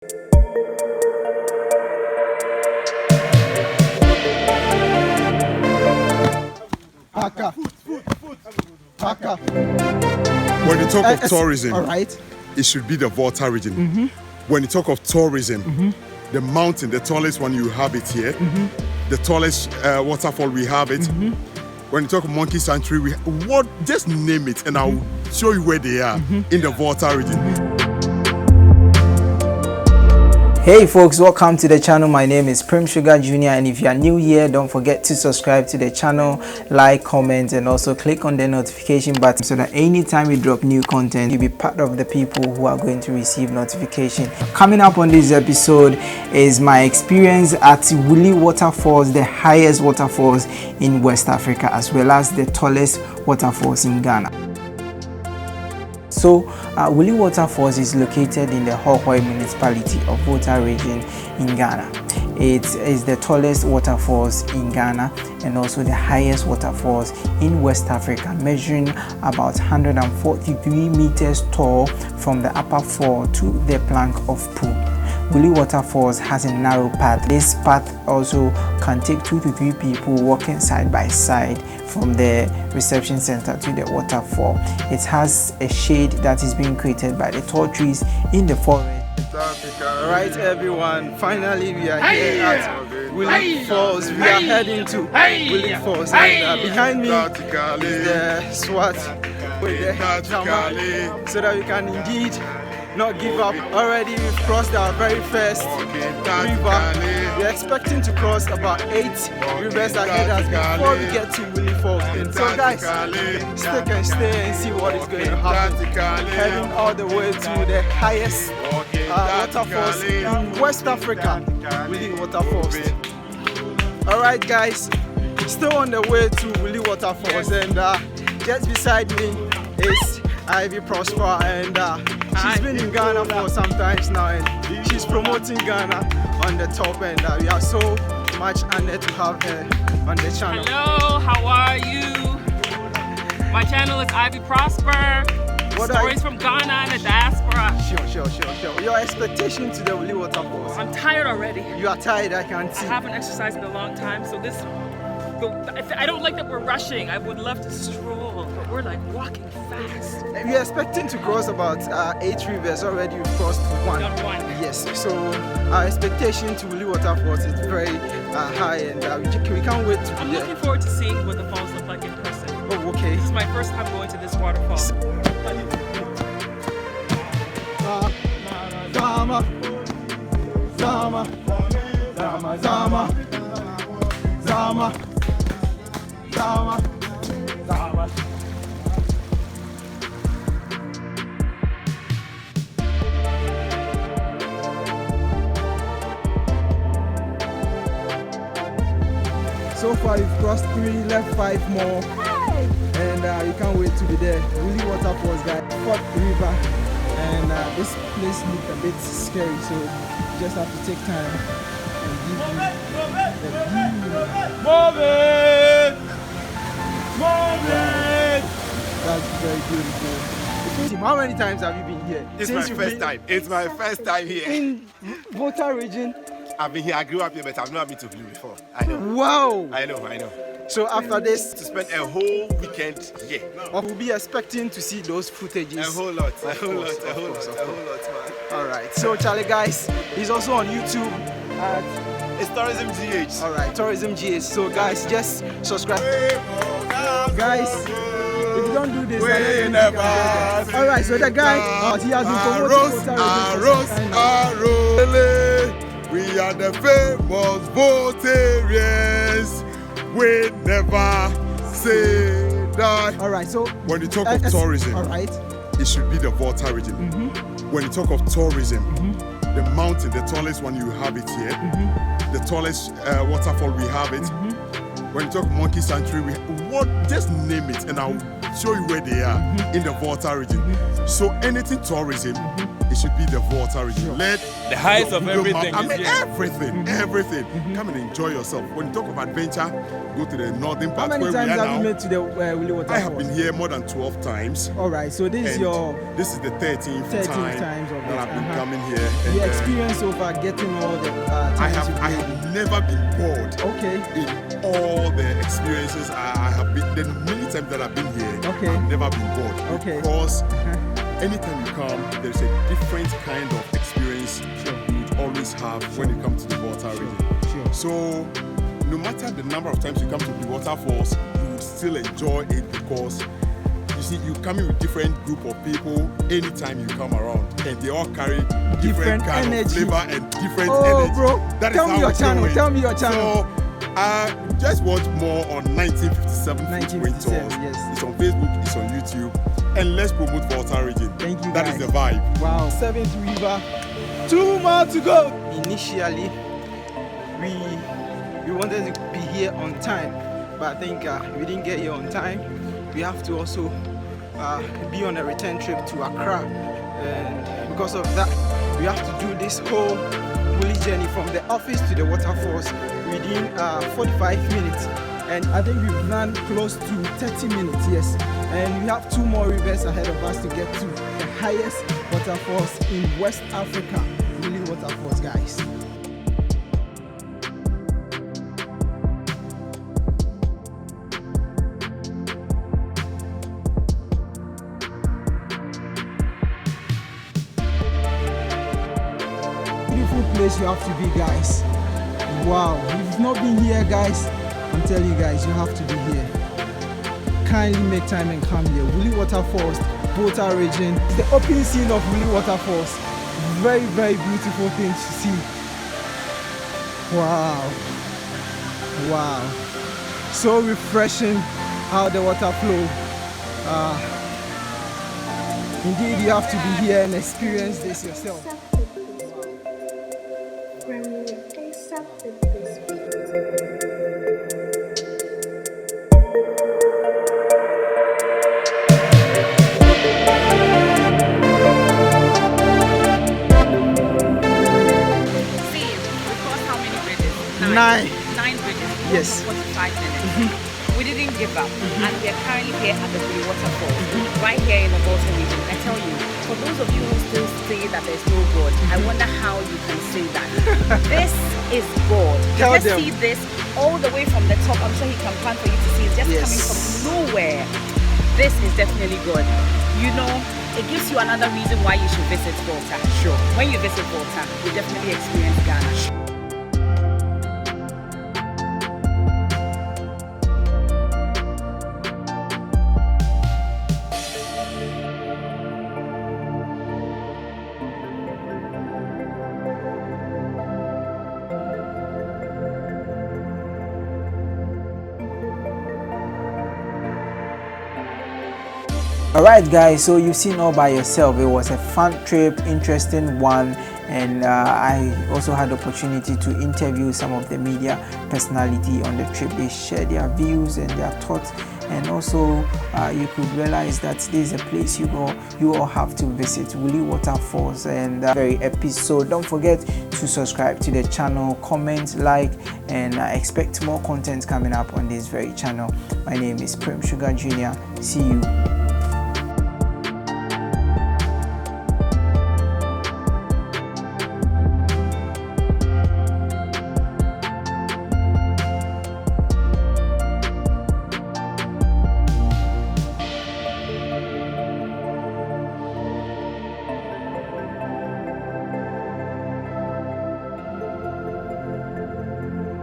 When you talk of tourism, all right, it should be the Volta region. When you talk of tourism, the mountain, the tallest one, you have it here. The tallest waterfall, we have it. When you talk of monkey sanctuary, just name it and I'll show you where they are in the Volta region. Hey folks, welcome to the channel. My name is Prim Sugar Jr. and if you are new here, don't forget to subscribe to the channel, like, comment and also click on the notification button so that anytime we drop new content, you'll be part of the people who are going to receive notification. Coming up on this episode is my experience at WLI Waterfalls, the highest waterfalls in West Africa, as well as the tallest waterfalls in Ghana. So, WLI Waterfalls is located in the Hohoi municipality of Volta Region in Ghana. It is the tallest waterfalls in Ghana and also the highest waterfalls in West Africa, measuring about 143 meters tall from the upper fall to the plank of pool. WLI Waterfalls has a narrow path. This path also can take 2 to 3 people walking side by side from the reception center to the waterfall. It has a shade that is being created by the tall trees in the forest. Alright everyone, finally we are here at WLI Falls. We are heading to WLI Falls and behind me is the SWAT with the camera so that we can indeed not give up. Already we've crossed our very first river. We're expecting to cross about 8 rivers ahead of us before we get to WLI Falls. And so guys, stick and stay and see what is going to happen. Heading all the way to the highest waterfalls in West Africa, WLI Waterfalls. Alright guys, still on the way to WLI Waterfalls and just beside me is Ivy Prosper and she's been in Ghana for some time now and she's promoting Ghana on the top and we are so much honored to have her on the channel. Hello, how are you? My channel is Ivy Prosper. Stories from Ghana and the diaspora. Sure. Your expectation to the WLI Waterfalls? I'm tired already. You are tired, I can see. I haven't exercised in a long time, so I don't like that we're rushing. I would love to stroll, but we're like walking fast. We're expecting to cross about 8 rivers. Already we've crossed 1. Not 1. Yes, so our expectation to WLI Waterfalls is very high and we can't wait to I'm be there. looking forward to seeing what the falls look like in person. Oh, okay. This is my first time going to this waterfall. So far we've crossed 3, left 5 more, and we can't wait to be there. WLI Waterfalls, guys, 4th river, and this place looked a bit scary, so you just have to take time and give you the view. Move it! That's very beautiful. How many times have you been here? It's my first time. It's my first time here. In Volta region? I've been here, I grew up here, but I've not been to WLI before. I know. Wow! I know. So after this, To spend a whole weekend here. we'll be expecting to see those footages. A whole lot, man. Alright, so Charlie guys, he's also on YouTube at It's Tourism GH. Alright, Tourism GH. So guys, just subscribe. Guys, if you don't do this, alright, so the guy, he has been promoting Arrows. We are the famous Voltarians. We never say die. Alright, so when you talk of tourism, alright, it should be the Volta region. When you talk of tourism, the mountain, the tallest one, you have it here. The tallest waterfall, we have it. When you talk monkey sanctuary, just name it and I'll show you where they are in the Volta region. So anything tourism, it should be the Volta region. Let The highest your of Google everything map- is I mean, here. everything. Come and enjoy yourself. When you talk of adventure, go to the northern How part many where we times are have now. you made to the Willy Waterfalls? I have been here more than 12 times. All right, so this is And your this is the 13th 13th time times of that it. I've been Uh-huh. coming here. And, the experience so far, getting all the I times you've have been. never been bored Okay. in all the experiences I have been. The many times that I've been here, Okay. I've never been bored. Okay. Because anytime you come, there's a different kind of experience you would always have when you come to the Volta region. Sure. So, no matter the number of times you come to the waterfalls, you will still enjoy it because you see, you come in with different group of people anytime you come around, and they all carry different kind energy. of flavor and different Oh, energy. bro, That is tell me how your we do channel. it. Tell me your channel. So, just watch more on 1957 Footprint 1957, Tours. yes. It's on Facebook, it's on YouTube, and let's promote Volta region. Thank you, That guys. is the vibe. Wow. 7th river. 2 more to go. Initially, we wanted to be here on time, but I think we didn't get here on time. We have to also be on a return trip to Accra, and because of that, we have to do this whole woolly journey from the office to the waterfalls within 45 minutes. And I think we've run close to 30 minutes, yes. And we have 2 more rivers ahead of us to get to the highest waterfalls in West Africa. Really waterfalls, guys. Beautiful place you have to be, guys. Wow, if you've not been here, guys, I'm telling you guys, you have to be here. Kindly make time and come here. Willy Waterfalls, Volta region, the open scene of Willy Waterfalls. Very, very beautiful thing to see. Wow. Wow. So refreshing how the water flow. Indeed, you have to be here and experience this yourself. See, we crossed how many bridges? 9. 9 bridges. Yes. 45 minutes. We didn't give up, and we are currently here at the Willy Waterfall, right here in the Volta region. I tell you, for those of you who still say that there's no God, I wonder how you can say that. This is God. Tell Just them. see this all the way from the top. I'm sure he can plan for you to see. It's just Yes. coming from nowhere. This is definitely God. You know, it gives you another reason why you should visit Volta. Sure. When you visit Volta, you definitely experience Ghana. Alright guys, so you've seen all by yourself. It was a fun trip, interesting one, and I also had the opportunity to interview some of the media personality on the trip. They shared their views and their thoughts, and also you could realize that this is a place you all have to visit, Willy Waterfalls, and very episode. Don't forget to subscribe to the channel, comment, like, and expect more content coming up on this very channel. My name is Prem Sugar Jr. See you